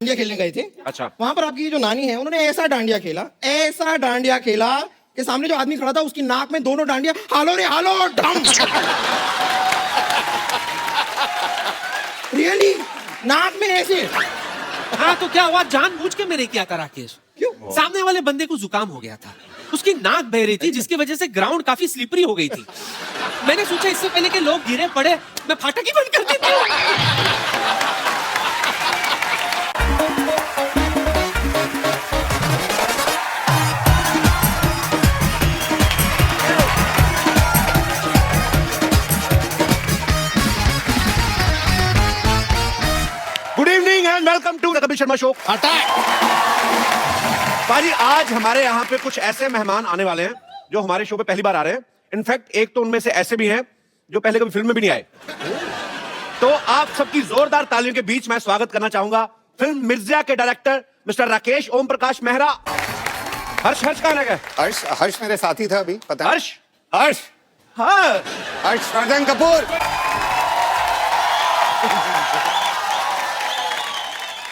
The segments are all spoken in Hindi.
डांडिया खेलने गए थे। अच्छा। वहां पर आपकी जो नानी है उन्होंने ऐसा डांडिया खेला कि सामने जो आदमी खड़ा था उसकी नाक में दोनों डांडिया हालो रे हालो ढम। रियली नाक में ऐसे। हाँ तो क्या हुआ, जानबूझ के मैंने किया था राकेश। क्यों? सामने वाले बंदे को जुकाम हो गया था, उसकी नाक बह रही थी जिसकी वजह से ग्राउंड काफी स्लिपरी हो गई थी। मैंने सोचा इससे पहले कि लोग गिरे पड़े मैं फाटक ही बंद कर देती हूँ। Good evening and welcome to the Kapil Sharma show. पाजी आज हमारे यहाँ पे कुछ ऐसे मेहमान आने वाले हैं जो हमारे शो पे पहली बार आ रहे हैं। इनफैक्ट एक तो उनमें से ऐसे भी हैं जो पहले कभी फिल्म में भी नहीं आए। तो आप सबकी जोरदार तालियों के बीच मैं स्वागत करना चाहूंगा फिल्म मिर्जा के डायरेक्टर मिस्टर राकेश ओम प्रकाश मेहरा। हर्ष कहाँ रह गए? हर्ष मेरे साथी था अभी, पता है? हर्ष हर्षवर्धन कपूर।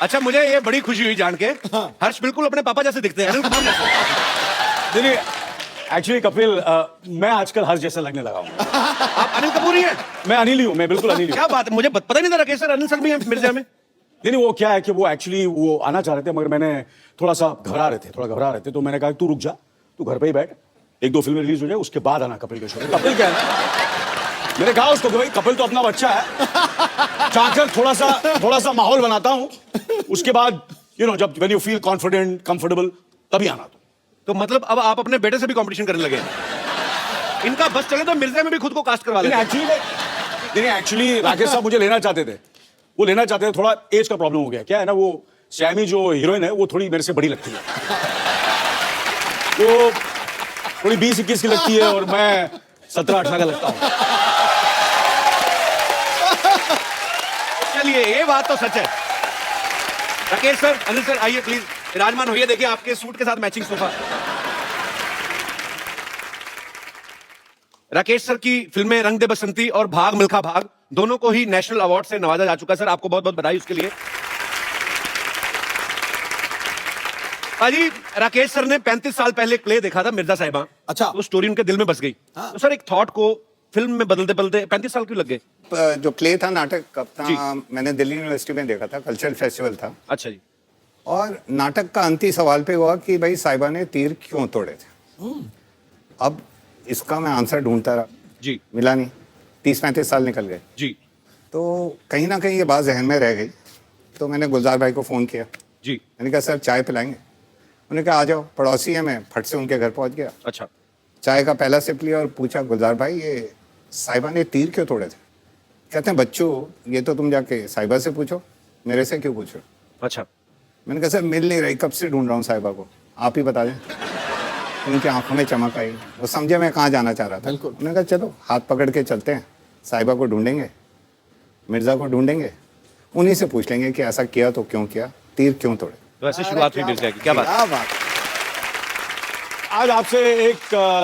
अच्छा, मुझे ये बड़ी खुशी हुई जान के हर्ष बिल्कुल अपने पापा जैसे दिखते हैं। नहीं एक्चुअली कपिल मैं आजकल हर्ष जैसा लगने लगा हूँ। आप अनिल कपूर ही हैं? मैं अनिल ही हूँ, मैं बिल्कुल अनिल ही हूँ। क्या बात है, मुझे पता नहीं था राकेश सर अनिल सर भी हैं मिर्जा में। नहीं वो क्या है कि वो एक्चुअली वो आना चाह रहे थे मगर मैंने थोड़ा घबरा रहे थे तो मैंने कहा तू रुक जा, तू घर पे ही बैठ, एक दो फिल्में रिलीज हो जाए उसके बाद आना कपिल के शो में। कपिल क्या है, मैंने कहा उसको कि भाई कपिल तो अपना बच्चा है, चाहकर थोड़ा सा माहौल बनाता हूँ, उसके बाद जब when you feel confident comfortable तभी आना। तो मतलब अब आप अपने बेटे से भी कंपटीशन करने लगे? इनका बस चले तो मिर्जा में भी खुद को कास्ट करवा लेते। एक्चुअली राकेश साहब मुझे लेना चाहते थे, थोड़ा एज का प्रॉब्लम हो गया। क्या है ना, वो सैमी जो हीरोइन है वो थोड़ी मेरे से बड़ी लगती है, वो थोड़ी 20-21 की लगती है और मैं 17-18 का लगता हूँ। चलिए ये बात तो सच है। राकेश सर, अनिल सर आइए प्लीज, विराजमान होइए। देखिए आपके सूट के साथ मैचिंग सोफा। राकेश सर की फिल्में रंग दे बसंती और भाग मिल्खा भाग दोनों को ही नेशनल अवार्ड से नवाजा जा चुका है। सर आपको बहुत बहुत बधाई उसके लिए। अजी राकेश सर ने 35 साल पहले एक प्ले देखा था मिर्जा साहिबा। अच्छा। वो स्टोरी उनके दिल में बस गई। तो सर एक थॉट को फिल्म में बदलते 35 साल क्यों लग गए? जो प्ले था, नाटक कब था, मैंने दिल्ली यूनिवर्सिटी में देखा था, कल्चरल फेस्टिवल था। अच्छा जी। और नाटक का अंतिम सवाल पे हुआ कि भाई साहिबा ने तीर क्यों तोड़े थे। अब इसका मैं आंसर ढूंढता रहा जी, मिला नहीं। 30-35 साल निकल गए जी, तो कहीं ना कहीं ये बात जहन में रह गई। तो मैंने गुलजार भाई को फ़ोन किया, जी। मैंने कहा सर चाय पिलाएंगे? उन्होंने कहा आ जाओ, पड़ोसी है। मैं फट से उनके घर पहुंच गया, अच्छा। चाय का पहला सिप लिया और पूछा गुलजार भाई ये साहिबा ने तीर क्यों तोड़े थे? कहते हैं बच्चों ये तो तुम जाके साहिबा से पूछो, मेरे से क्यों पूछो? अच्छा। मैंने कहा सर मिल नहीं रही, कब से ढूंढ रहा हूँ साहिबा को, आप ही बता दें। उनकी आंखों में चमक आई, वो समझे मैं कहाँ जाना चाह रहा था। उन्होंने कहा चलो हाथ पकड़ के चलते हैं, साहिबा को ढूंढेंगे, मिर्जा को ढूंढेंगे, उन्हीं से पूछ लेंगे कि ऐसा किया तो क्यों किया, तीर क्यों तोड़े। तो ऐसे शुरुआत हुई मिर्जा की। क्या बात? आज आपसे एक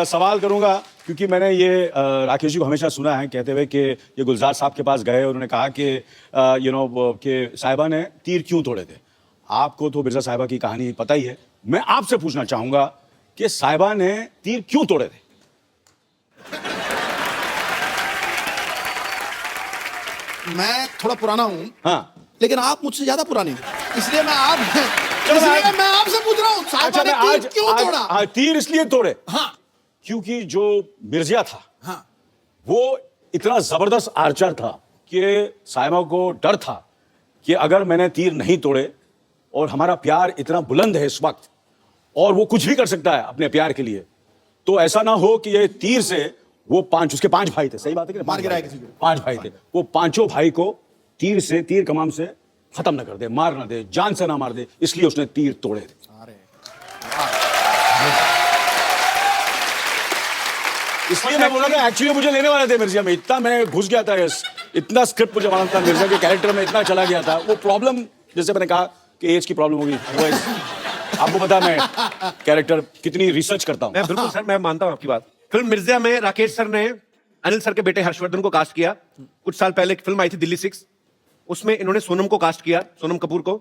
सवाल करूंगा क्योंकि मैंने ये राकेश जी को हमेशा सुना है कहते हुए कि ये गुलजार साहब के पास गए और उन्होंने कहा कि कि साहिबा ने तीर क्यों तोड़े थे। आपको तो मिर्जा साहिबा की कहानी पता ही है, मैं आपसे पूछना चाहूंगा कि साहिबा ने तीर क्यों तोड़े थे? मैं थोड़ा पुराना हूँ, हाँ, लेकिन आप मुझसे ज्यादा पुराने हैं, इसलिए मैं आपसे पूछ रहा हूँ साहिबा ने तीर क्यों तोड़ा? तीर इसलिए तोड़े हाँ क्योंकि जो मिर्जा था हाँ वो इतना जबरदस्त आर्चर था कि साहिबा को डर था कि अगर मैंने तीर नहीं तोड़े, और हमारा प्यार इतना बुलंद है इस वक्त और वो कुछ भी कर सकता है अपने प्यार के लिए, तो ऐसा ना हो कि ये तीर से वो उसके 5 भाई थे, सही बात है कि मार गिराए किसी को। 5 भाई थे, वो 5 भाई को तीर कमान से खत्म ना कर दे, मार ना दे, जान से ना मार दे, इसलिए उसने तीर तोड़े थे। इसलिए मैं बोला था एक्चुअली मुझे लेने वाले थे मिर्जा में, इतना मैं घुस गया था, इतना स्क्रिप्ट मुझे मालूम था, मिर्जा के कैरेक्टर में इतना चला गया था। वो प्रॉब्लम जैसे मैंने कहा कि एज की प्रॉब्लम होगी, आपको पता मैं कैरेक्टर कितनी रिसर्च करता हूँ। मैं बिल्कुल सर, मैं मानता हूँ आपकी बात। फिल्म मिर्जा में राकेश सर ने अनिल सर के बेटे हर्षवर्धन को कास्ट किया। कुछ साल पहले एक फिल्म आई थी दिल्ली 6, उसमें इन्होंने सोनम को कास्ट किया, सोनम कपूर को।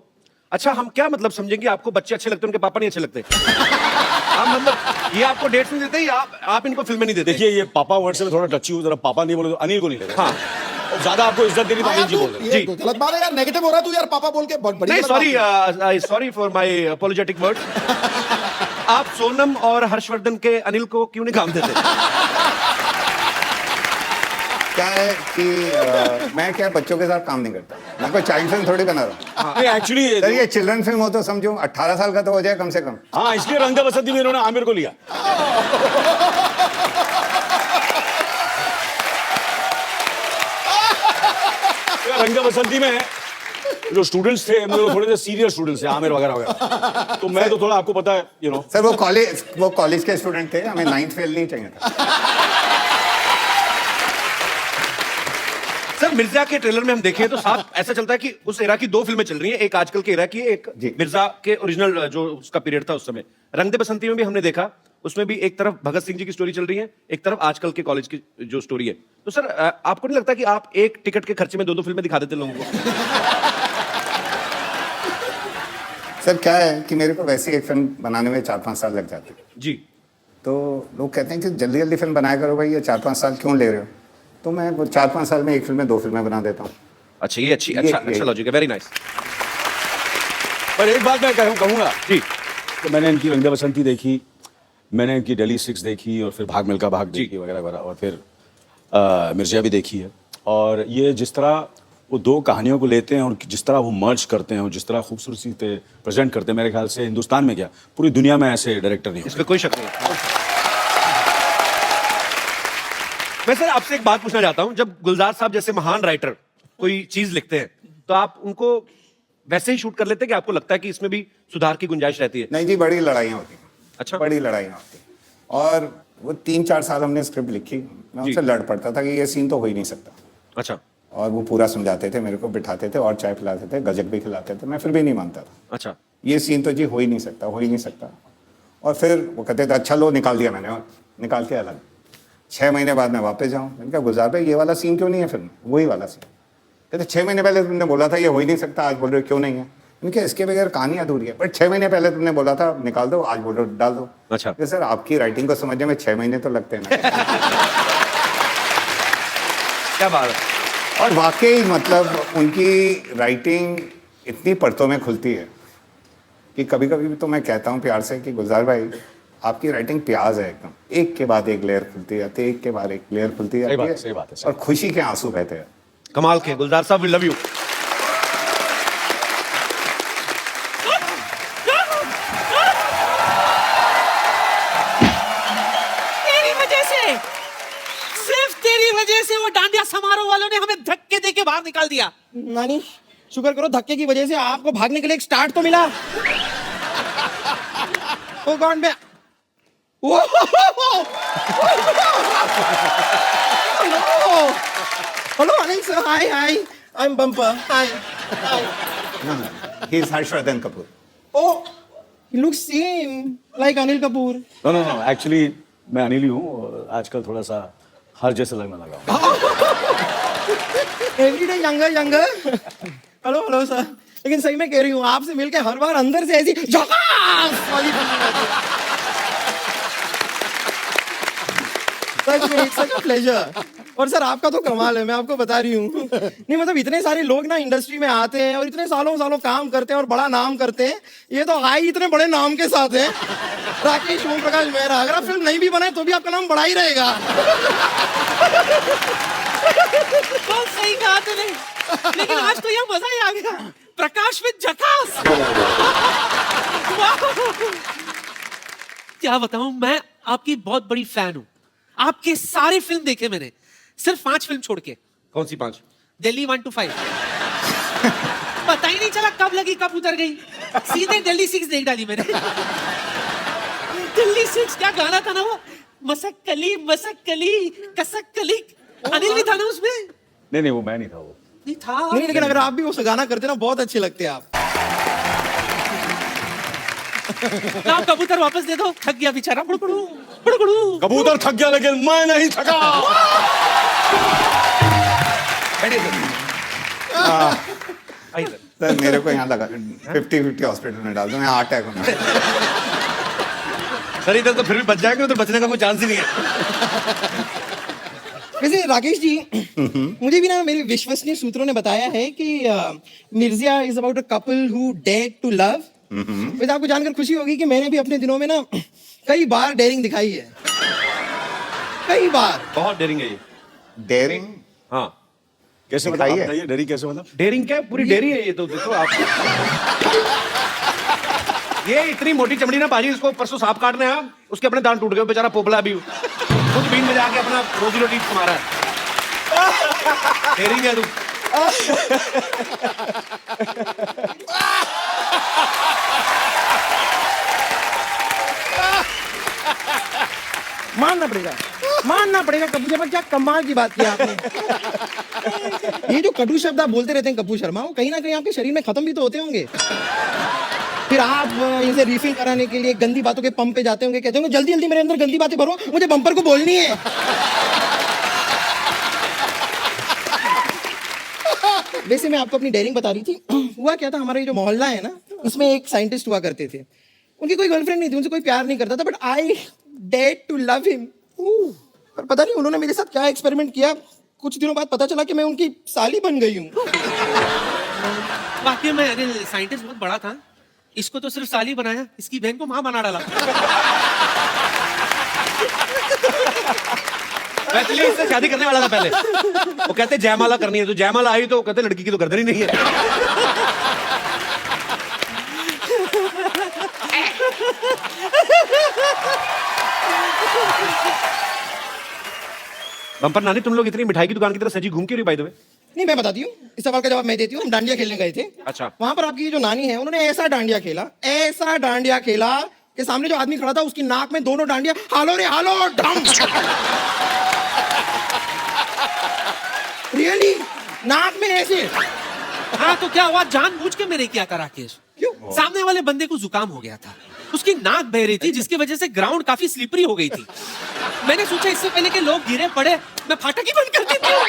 अच्छा, हम क्या मतलब समझेंगे आपको बच्चे अच्छे लगते हैं, उनके पापा नहीं अच्छे लगते? हम मतलब ये आपको डेट्स नहीं देते या आप इनको फिल्में नहीं देते? देखिए, ये पापा वर्ड से मैं थोड़ा टची हूँ, जरा पापा नहीं बोले तो अनिल को नहीं लगा। हाँ, और ज्यादा आपको इज्जत देनी तो अनिल जी बोल रहे हैं। ये गलत बात है यार, नेगेटिव हो रहा है तू यार, पापा बोल के बहुत बड़ी नहीं, गलत बात है। Sorry for my apologetic word. आप सोनम और हर्षवर्धन के अनिल को क्यों नहीं काम देते? क्या है कि मैं क्या बच्चों के साथ काम नहीं करता, मैं कोई चाइल्ड फिल्म थोड़ी बना रहा हूँ। नहीं, एक्चुअली सर ये चिल्ड्रन फिल्म हो तो समझो 18 साल का तो हो जाए कम से कम। हाँ, इसलिए रंग दे बसंती में इन्होंने आमिर को लिया। रंग दे बसंती में जो स्टूडेंट्स थे मेरे थोड़े से सीरियस स्टूडेंट्स थे, आमिर वगैरह वगैरह, तो मैं तो थोड़ा आपको पता है, यू नो। सर वो कॉलेज के स्टूडेंट थे, हमें 9th फेल नहीं चाहिए था। सर, मिर्जा के ट्रेलर में हम देखें तो साफ ऐसा चलता है कि उस एरा की 2 फिल्में चल रही हैं, एक आजकल के एरा की, एक जी। मिर्जा के ओरिजिनल जो उसका पीरियड था उस समय। रंग दे बसंती में भी हमने देखा, उसमें भी एक तरफ भगत सिंह जी की स्टोरी चल रही है, एक तरफ आजकल के कॉलेज की जो स्टोरी है। तो सर, आपको नहीं लगता कि आप एक टिकट के खर्चे में 2 फिल्में दिखा देते लोगों को? सर क्या है कि मेरे को वैसे एक फिल्म बनाने में 4-5 साल लग जाते हैं, जी। तो लोग कहते हैं कि जल्दी जल्दी फिल्म बनाया करो भाई, ये 4-5 साल क्यों ले रहे हो? तो मैं वो 4-5 साल में एक फिल्म में 2 फिल्में बना देता हूँ। अच्छा, ये अच्छा लॉजिक है, वेरी नाइस। पर एक बात मैं कहूँगा जी। तो मैंने इनकी रंग दे बसंती देखी, मैंने इनकी दिल्ली 6 देखी, और फिर भाग मिल्खा भाग देखी वगैरह वगैरह, और फिर मिर्जा भी देखी है। और ये जिस तरह वो 2 कहानियों को लेते हैं और जिस तरह वो मर्ज करते हैं और जिस तरह खूबसूरती से प्रेजेंट करते हैं, मेरे ख्याल से हिंदुस्तान में क्या पूरी दुनिया में ऐसे डायरेक्टर नहीं इसमें कोई शक नहीं। मैं सर आपसे एक बात पूछना चाहता हूं, जब गुलजार साहब जैसे महान राइटर कोई चीज लिखते हैं तो आप उनको वैसे ही शूट कर लेते हैं कि आपको लगता है कि इसमें भी सुधार की गुंजाइश रहती है? नहीं जी, बड़ी लड़ाइयाँ होती हैं। अच्छा। बड़ी लड़ाइयाँ होती हैं, और वो 3-4 साल हमने स्क्रिप्ट लिखी, मैं उनसे लड़ पड़ता था कि ये सीन तो हो ही नहीं सकता। अच्छा। और वो पूरा समझाते थे मेरे को, बिठाते थे और चाय पिलाते थे, गजक भी खिलाते थे, मैं फिर भी नहीं मानता था। अच्छा। ये सीन तो जी हो ही नहीं सकता, हो ही नहीं सकता। और फिर वो कहते थे अच्छा लो, निकाल दिया मैंने, और निकाल के अलग। 6 महीने बाद मैं वापस जाऊँ, मैंने कहा गुलजार भाई ये वाला सीन क्यों नहीं है फिल्म, वही वाला सीन। कहते 6 महीने पहले तुमने बोला था ये हो ही नहीं सकता, आज बोल रहे हो क्यों नहीं है? इनके इसके बगैर कहानी अधूरी है, बट 6 महीने पहले तुमने बोला था निकाल दो, आज बोल रहे हो डाल दो। अच्छा। तो सर आपकी राइटिंग को समझने में 6 महीने तो लगते हैं ना। क्या बात है। और वाकई मतलब उनकी राइटिंग इतनी परतों में खुलती है कि कभी कभी तो मैं कहता हूँ प्यार से कि गुलजार भाई आपकी राइटिंग प्याज है एकदम, एक के बाद एक लेयर खुलती जाती है, एक के बाद एक लेयर खुलती जाती है। सही बात है, और खुशी के आंसू बहते हैं। कमाल के गुलजार साहब, वी लव यू। तेरी वजह से, सिर्फ तेरी वजह से वो डांडिया समारोह वालों ने हमें धक्के देके बाहर निकाल दिया। नानी शुक्र करो, धक्के की वजह से आपको भागने के लिए एक स्टार्ट तो मिला। ओ गॉड मैं hello Anil sir, hi hi, I am bumper, hi hi. He is Harshvardhan Kapoor. Oh, he looks same like Anil Kapoor. No, actually मैं अनिल ही हूँ, और आजकल थोड़ा सा हर जैसे लगने लगा हूँ। Every day younger, younger. Hello sir, लेकिन सही में कह रही हूँ, आपसे मिलके हर बार अंदर से ऐसी झकास वाली फीलिंग आती है। सच में इट्स सच अ प्लेजर। और सर आपका तो कमाल है, मैं आपको बता रही हूँ। नहीं मतलब इतने सारे लोग ना इंडस्ट्री में आते हैं और इतने सालों काम करते हैं और बड़ा नाम करते हैं, ये तो हाई इतने बड़े नाम के साथ हैं। राकेश ओम प्रकाश मेहरा, अगर आप फिल्म नहीं भी बनाए तो भी आपका नाम बड़ा ही रहेगा। बहुत सही कहा तूने, लेकिन आज तो यह मजा ही आ गया, प्रकाश में झकास। वाह! क्या बताऊं, मैं आपकी बहुत बड़ी फैन हूं, आपके सारे फिल्म देखे मैंने, सिर्फ 5 फिल्म छोड़ के। कौन सी 5? दिल्ली 1 to 5। पता ही नहीं चला कब लगी कब उतर गई, सीधे दिल्ली 6 देख डाली मैंने। दिल्ली 6 क्या गाना था ना वो, मसक कली कसक कली, अनिल भी था ना उसमें? नहीं, वो मैं नहीं था, वो नहीं था। नहीं लेकिन अगर आप भी वो गाना करते ना, बहुत अच्छे लगते हैं आप। ना कबूतर वापस दे दो, थक गया बेचारा। बुड़बुड़ू। कबूतर थक गया लेकिन मैं नहीं थका। बैठिए सर। आइए सर। सर मेरे को यहाँ लगा 50-50 हॉस्पिटल में डाल दो, मैं हार्ट अटैक होना। सर इधर तो फिर भी बच जाएंगे, उधर बचने का कोई चांस ही नहीं है। वैसे राकेश जी, मुझे भी ना मेरे विश्वसनीय सूत्रों ने बताया है कि Mirzya is about a couple who dare to love. वैसे आपको जानकर खुशी होगी कि मैंने भी अपने दिनों में ना कई बार डेयरिंग दिखाई है, कई बार। बहुत डेयरिंग है ये। डेयरिंग? हाँ कैसे दिखाइए। बताइए डेरी कैसे मतलब? डेयरिंग क्या है? पूरी डेयरी है ये तो, देखो आप। ये इतनी मोटी चमड़ी ना पाजी, इसको परसों सांप काटने आया, उसके अपने दांत टूट गए, बेचारा पोपला अभी खुद बीन बजा के अपना रोजी रोटी कमा रहा है। डेयरिंग है तू। मानना पड़ेगा कपूर शर्मा, क्या कमाल की बात की आपने। ये जो कटु शब्द आप बोलते रहते हैं कपूर शर्मा, वो कहीं ना कहीं आपके शरीर में खत्म भी तो होते होंगे। फिर आप इसे रिफिल कराने के लिए गंदी बातों के पंप पे जाते होंगे, कहते होंगे जल्दी जल्दी मेरे अंदर गंदी बातें भरो, मुझे बम्पर को बोलनी है। वैसे मैं आपको अपनी डेयरिंग बता रही थी। हुआ क्या था, हमारा ये जो मोहल्ला है ना, इसमें एक साइंटिस्ट हुआ करते थे। उनकी कोई गर्लफ्रेंड नहीं थी, उनसे कोई प्यार नहीं करता था, but I dare to love him. पर पता नहीं उन्होंने मेरे साथ क्या एक्सपेरिमेंट किया, कुछ दिनों बाद पता चला कि मैं उनकी साली बन गई हूँ। वाकई में अनिल साइंटिस्ट बहुत बड़ा था, इसको तो सिर्फ साली बनाया, इसकी बहन को माँ बना डाला। एक्चुअली इससे शादी करने वाला था पहले। वो कहते जयमाला करनी है, तो जयमाला आई तो कहते लड़की की तो गर्दन ही नहीं है। बम्पर नानी, तुम लोग इतनी मिठाई की दुकान की तरह सजी घूम के रही बाय द वे? नहीं, मैं बताती हूँ, इस सवाल का जवाब मैं देती हूँ। हम डांडिया खेलने गए थे। अच्छा। वहां पर आपकी जो नानी है, उन्होंने ऐसा डांडिया खेला कि सामने जो आदमी खड़ा था उसकी नाक में दोनों डांडिया हालो रे हालो डम। रियली नाक में ऐसे। हाँ तो क्या हुआ, जानबूझ के मैंने किया था राकेश। क्यों? सामने वाले बंदे को जुकाम हो गया था, उसकी नाक बह रही थी, जिसकी वजह से ग्राउंड काफी स्लिपरी हो गई थी। मैंने सोचा इससे पहले कि लोग गिरे पड़े, मैं फाटक ही बंद कर देती हूँ।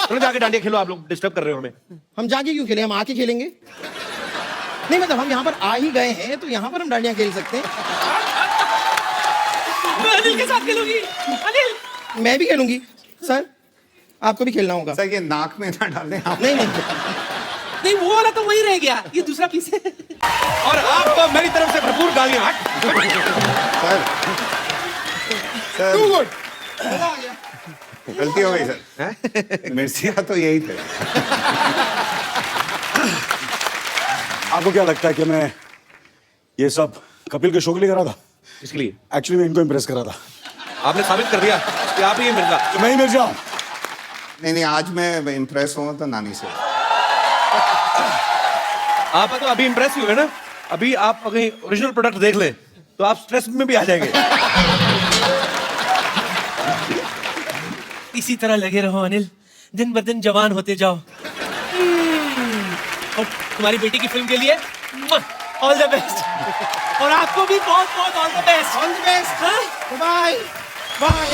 चलो जाके डांडिया खेलो, आप लोग डिस्टर्ब कर रहे हो हमें। हम जाके क्यों खेलें, हम आके खेलेंगे। नहीं मतलब हम यहाँ पर आ ही गए हैं, तो यहाँ पर हम डांडिया खेल सकते हैं। मैं अनिल के साथ खेलूंगी। अनिल मैं भी खेलूंगी। सर आपको भी खेलना होगा। सर ये नाक में ना डालें आप। नहीं नहीं, वो वाला तो वही रह गया, ये दूसरा पीस है। और आपको मेरी तरफ से भरपूर गालियां। Sir too good. गलती हो गई सर। मिर्चिया तो यही थे। आपको क्या लगता है कि मैं ये सब कपिल के शो के लिए करा था? इसलिए एक्चुअली मैं इनको इम्प्रेस करा था। आपने साबित कर दिया कि आप ही मिर्जा। तो मैं ही मिर्जा हूं। नहीं, आज मैं इम्प्रेस हुआ तो नानी से। आप तो अभी इंप्रेस हुए ना, अभी आप अगर ओरिजिनल प्रोडक्ट देख लें तो आप स्ट्रेस में भी आ जाएंगे। इसी तरह लगे रहो अनिल, दिन ब दिन जवान होते जाओ। और तुम्हारी बेटी की फिल्म के लिए ऑल द बेस्ट। और आपको भी बहुत बहुत all the best. All the best. Bye bye.